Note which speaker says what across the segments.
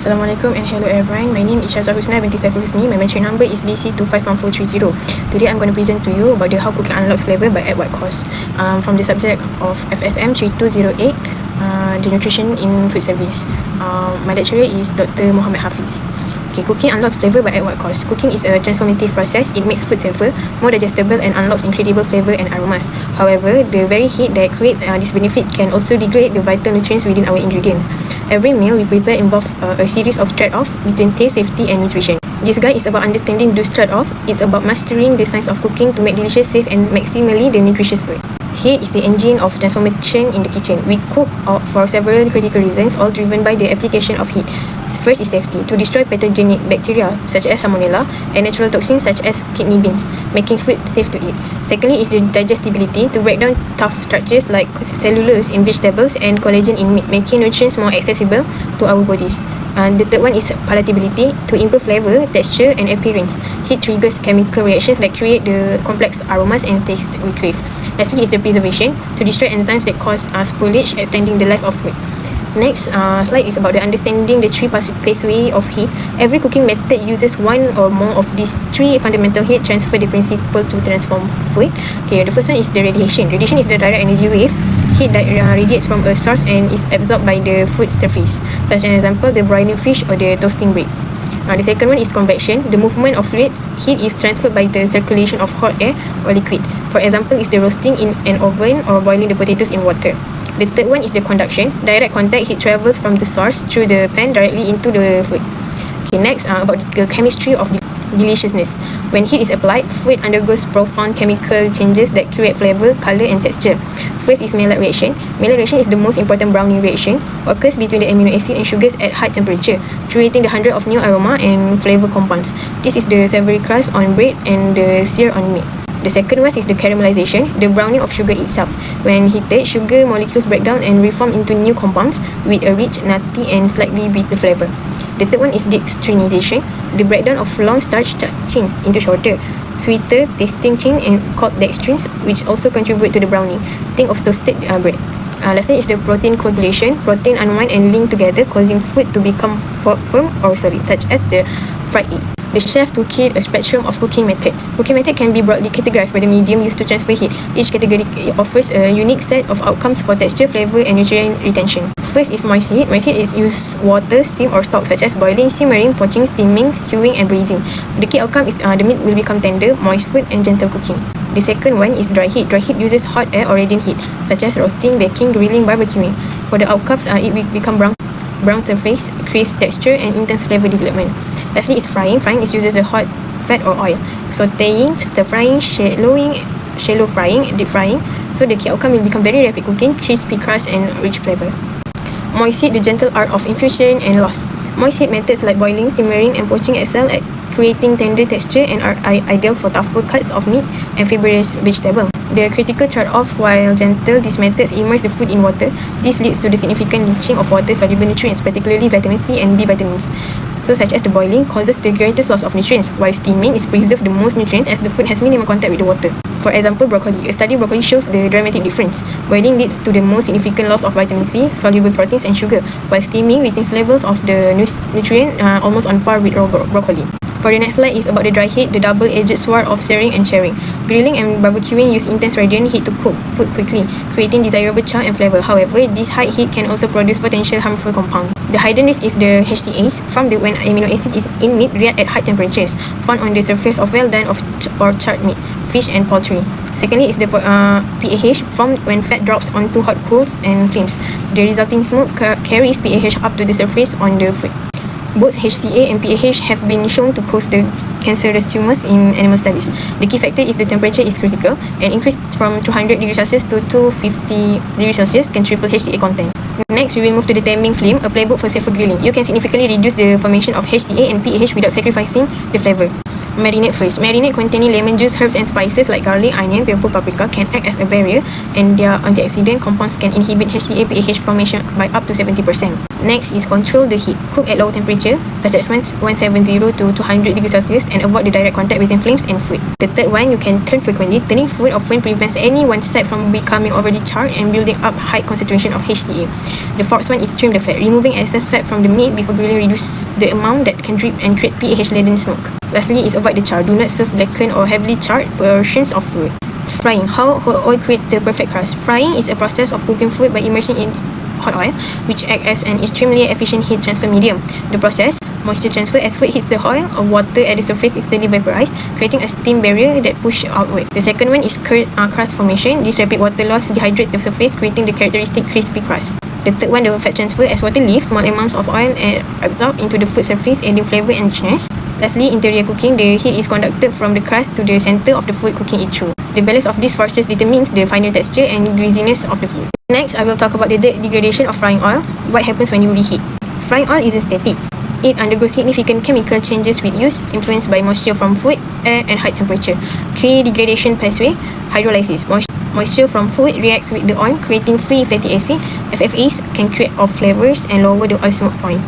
Speaker 1: Assalamualaikum and hello everyone. My name is Syaza Husna Binti Saiful Husni. My metric number is BC251430. Today I'm going to present to you about the how cooking unlocks flavor but at what cost. From the subject of FSM3208, the nutrition in food service. My lecturer is Dr. Muhammad Hafiz. Okay, cooking unlocks flavor but at what cost? Cooking is a transformative process. It makes food safer, more digestible and unlocks incredible flavor and aromas. However, the very heat that creates this benefit can also degrade the vital nutrients within our ingredients. Every meal we prepare involves a series of trade-offs between taste, safety and nutrition. This guide is about understanding those trade-offs. It's about mastering the science of cooking to make delicious, safe and maximally the nutritious food. Heat is the engine of transformation in the kitchen. We cook for several critical reasons, all driven by the application of heat. First is safety, to destroy pathogenic bacteria such as salmonella and natural toxins such as kidney beans, making food safe to eat. Secondly is the digestibility, to break down tough structures like cellulose in vegetables and collagen in meat, making nutrients more accessible to our bodies. And the third one is palatability, to improve flavor, texture and appearance. Heat triggers chemical reactions that create the complex aromas and taste we crave. Lastly is the preservation, to destroy enzymes that cause spoilage, extending the life of food. Next slide is about the understanding the three pathways of heat. Every cooking method uses one or more of these three fundamental heat transfer the principle to transform food. Okay, the first one is the radiation. Radiation is the direct energy wave heat that radiates from a source and is absorbed by the food surface. Such an example, the broiling fish or the toasting bread. The second one is convection. The movement of fluids. Heat is transferred by the circulation of hot air or liquid. For example, is the roasting in an oven or boiling the potatoes in water. The third one is the conduction. Direct contact, heat travels from the source through the pan directly into the food. Okay, next about the chemistry of deliciousness. When heat is applied, food undergoes profound chemical changes that create flavor, color and texture. First is Maillard reaction. Maillard reaction is the most important browning reaction. Occurs between the amino acid and sugars at high temperature, creating the hundred of new aroma and flavor compounds. This is the savory crust on bread and the sear on meat. The second one is the caramelization, the browning of sugar itself. When heated, sugar molecules break down and reform into new compounds with a rich, nutty and slightly bitter flavor. The third one is dextrinization, the breakdown of long starch chains into shorter, sweeter tasting chain and called dextrins, which also contribute to the browning. Think of toasted bread. Lastly is the protein coagulation. Protein unwind and link together, causing food to become firm or solid, such as the fried egg. The chef toolkit, a spectrum of cooking method. Cooking method can be broadly categorized by the medium used to transfer heat. Each category offers a unique set of outcomes for texture, flavor and nutrient retention. First is moist heat. Moist heat is use water, steam or stock such as boiling, simmering, poaching, steaming, stewing and braising. The key outcome is the meat will become tender, moist food and gentle cooking. The second one is dry heat. Dry heat uses hot air or radiant heat such as roasting, baking, grilling, barbecuing. For the outcomes, it will become brown surface, crisp texture and intense flavor development. Lastly is frying. Frying is uses the hot fat or oil. Sauteing, stir frying, shallow frying, deep frying. So the key outcome will become very rapid cooking, crispy crust and rich flavor. Moist heat, the gentle art of infusion and loss. Moist heat methods like boiling, simmering and poaching excel at creating tender texture and are ideal for tougher cuts of meat and fibrous vegetable. The critical trade-off, while gentle, these methods immerse the food in water. This leads to the significant leaching of water-soluble nutrients, particularly vitamin C and B vitamins. So such as the boiling causes the greatest loss of nutrients, while steaming is preserved the most nutrients as the food has minimal contact with the water. For example, broccoli. A study of broccoli shows the dramatic difference. Boiling leads to the most significant loss of vitamin C, soluble proteins and sugar, while steaming retains levels of the nutrient almost on par with raw broccoli. For the next slide is about the dry heat, the double-edged sword of searing and charring. Grilling and barbecuing use intense radiant heat to cook food quickly, creating desirable char and flavor. However, this high heat can also produce potential harmful compounds. The hidden risk is the HTAs, formed when amino acid is in meat react at high temperatures, found on the surface of well-done or charred meat, fish and poultry. Secondly is the PAH, formed when fat drops onto hot coals and flames. The resulting smoke carries PAH up to the surface on the food. Both HCA and PAH have been shown to cause the cancerous tumors in animal studies. The key factor is the temperature is critical. An increase from 200 degrees Celsius to 250 degrees Celsius can triple HCA content. Next, we will move to the taming flame, a playbook for safer grilling. You can significantly reduce the formation of HCA and PAH without sacrificing the flavor. Marinate first. Marinade containing lemon juice, herbs and spices like garlic, onion, pepper, paprika can act as a barrier, and their antioxidant compounds can inhibit HCA-PAH formation by up to 70%. Next is control the heat. Cook at low temperature, such as 170 to 200 degrees Celsius, and avoid the direct contact between flames and food. The third one, you can turn frequently. Turning food often prevents any one side from becoming overly charred and building up high concentration of HCA. The fourth one is trim the fat. Removing excess fat from the meat before grilling reduces the amount that can drip and create PAH-laden smoke. Lastly is avoid the char. Do not serve blackened or heavily charred portions of food. Frying. How oil creates the perfect crust. Frying is a process of cooking food by immersing in hot oil, which acts as an extremely efficient heat transfer medium. The process, moisture transfer as food hits the oil, or water at the surface is slowly vaporized, creating a steam barrier that pushes outward. The second one is crust formation. This rapid water loss dehydrates the surface, creating the characteristic crispy crust. The third one, the fat transfer. As water leaves, small amounts of oil are absorbed into the food surface, adding flavor and richness. Lastly, interior cooking. The heat is conducted from the crust to the center of the food, cooking it through. The balance of these forces determines the final texture and greasiness of the food. Next, I will talk about the degradation of frying oil. What happens when you reheat? Frying oil isn't static. It undergoes significant chemical changes with use, influenced by moisture from food, air, and high temperature. Key degradation pathway: hydrolysis. Moisture from food reacts with the oil, creating free fatty acid. FFAs can create off flavors and lower the oil smoke point.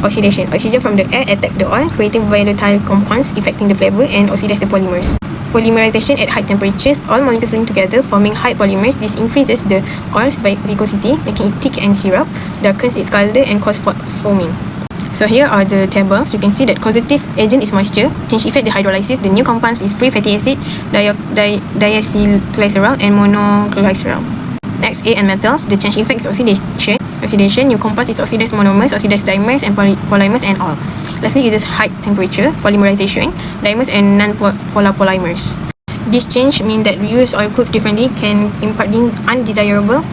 Speaker 1: Oxidation. Oxygen from the air attacks the oil, creating volatile compounds affecting the flavor and oxidize the polymers. Polymerization at high temperatures. All molecules link together, forming high polymers. This increases the oil's viscosity, making it thick and syrup, darkens its color, and causes foaming. So here are the tables. You can see that causative agent is moisture, change effect the hydrolysis, the new compounds is free fatty acid, diacylglycerol, and monoglycerol. Next, A and metals. The change effect is oxidation. New compounds is oxidized monomers, oxidized dimers, and polymers, and all. Lastly, it is high temperature polymerization, dimers and non-polar polymers. This change means that reused oil cooks differently can impart undesirable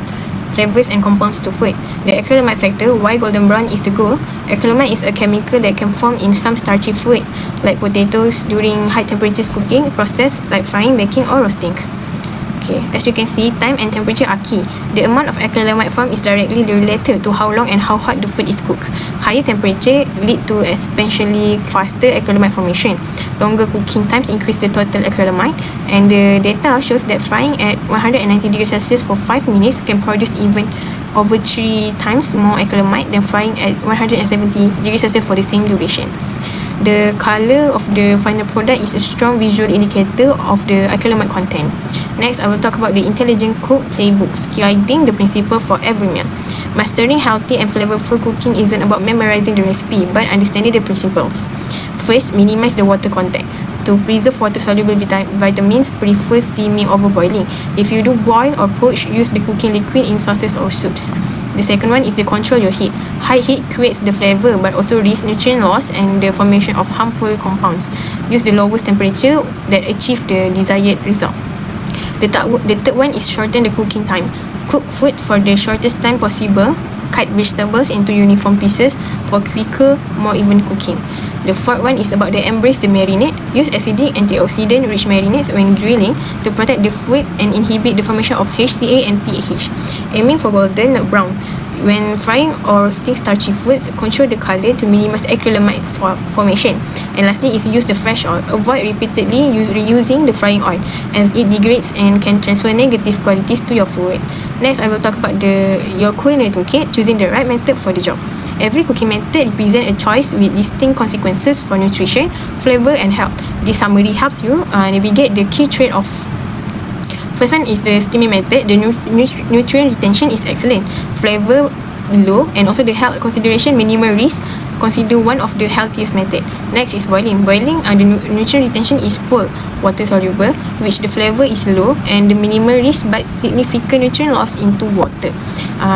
Speaker 1: flavors and compounds to food. The acrylamide factor, why golden brown is the goal. Acrylamide is a chemical that can form in some starchy food like potatoes during high temperatures cooking process like frying, baking, or roasting. Okay, as you can see, time and temperature are key. The amount of acrylamide formed is directly related to how long and how hot the food is cooked. Higher temperature lead to exponentially faster acrylamide formation. Longer cooking times increase the total acrylamide, and the data shows that frying at 190 degrees Celsius for 5 minutes can produce even over 3 times more acrylamide than frying at 170 degrees Celsius for the same duration. The color of the final product is a strong visual indicator of the acrylamide content. Next, I will talk about the intelligent cook playbooks, guiding the principle for every meal. Mastering healthy and flavorful cooking isn't about memorizing the recipe, but understanding the principles. First, minimize the water contact. To preserve water-soluble vitamins, prefer steaming over boiling. If you do boil or poach, use the cooking liquid in sauces or soups. The second one is to control your heat. High heat creates the flavor but also risks nutrient loss and the formation of harmful compounds. Use the lowest temperature that achieve the desired result. The third one is shorten the cooking time. Cook food for the shortest time possible. Cut vegetables into uniform pieces for quicker, more even cooking. The fourth one is about the embrace the marinade. Use acidic antioxidant-rich marinades when grilling to protect the food and inhibit the formation of HCA and PAH. Aiming for golden, not brown. When frying or roasting starchy foods, control the color to minimize acrylamide formation. And lastly is use the fresh oil. Avoid repeatedly reusing the frying oil as it degrades and can transfer negative qualities to your food. Next, I will talk about your culinary toolkit, choosing the right method for the job. Every cooking method represents a choice with distinct consequences for nutrition, flavor, and health. This summary helps you navigate the key trade-off. First one is the steaming method. The nutrient retention is excellent, flavor low, and also the health consideration minimal risk. Consider one of the healthiest method. Next is boiling. Boiling, the nutrient retention is poor, water soluble, which the flavor is low and the minimal risk but significant nutrient loss into water.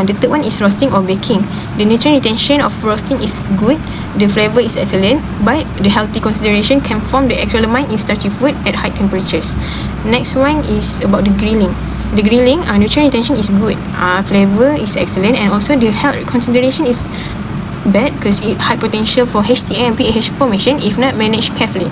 Speaker 1: The third one is roasting or baking. The nutrient retention of roasting is good, the flavor is excellent, but the healthy consideration can form the acrylamide in starchy food at high temperatures. Next one is about the grilling. The grilling, nutrient retention is good, flavor is excellent, and also the health consideration is bad because it high potential for HTA and PAH formation if not managed carefully.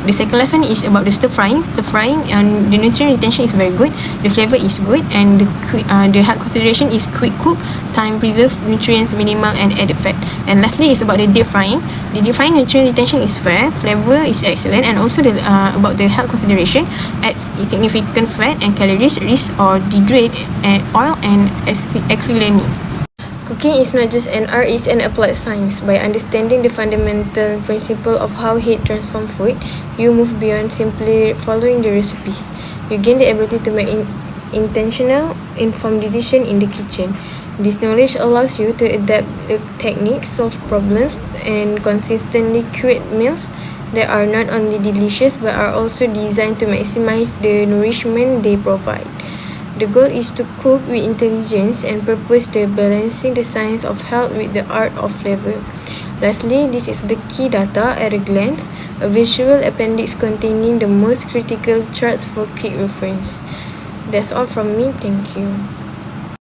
Speaker 1: The second last one is about the stir frying. Stir frying, and the nutrient retention is very good. The flavor is good, and the health consideration is quick cook, time preserve, nutrients minimal, and added fat. And lastly is about the deep frying. The deep frying nutrient retention is fair, flavor is excellent, and also about the health consideration, adds significant fat and calories, risk or degrade oil and acrylamide. Cooking is not just an art, it's an applied science. By understanding the fundamental principle of how heat transforms food, you move beyond simply following the recipes. You gain the ability to make intentional, informed decisions in the kitchen. This knowledge allows you to adapt the techniques, solve problems, and consistently create meals that are not only delicious but are also designed to maximize the nourishment they provide. The goal is to cook with intelligence and purpose, balancing the science of health with the art of flavor. Lastly, this is the key data at a glance, a visual appendix containing the most critical charts for quick reference. That's all from me. Thank you.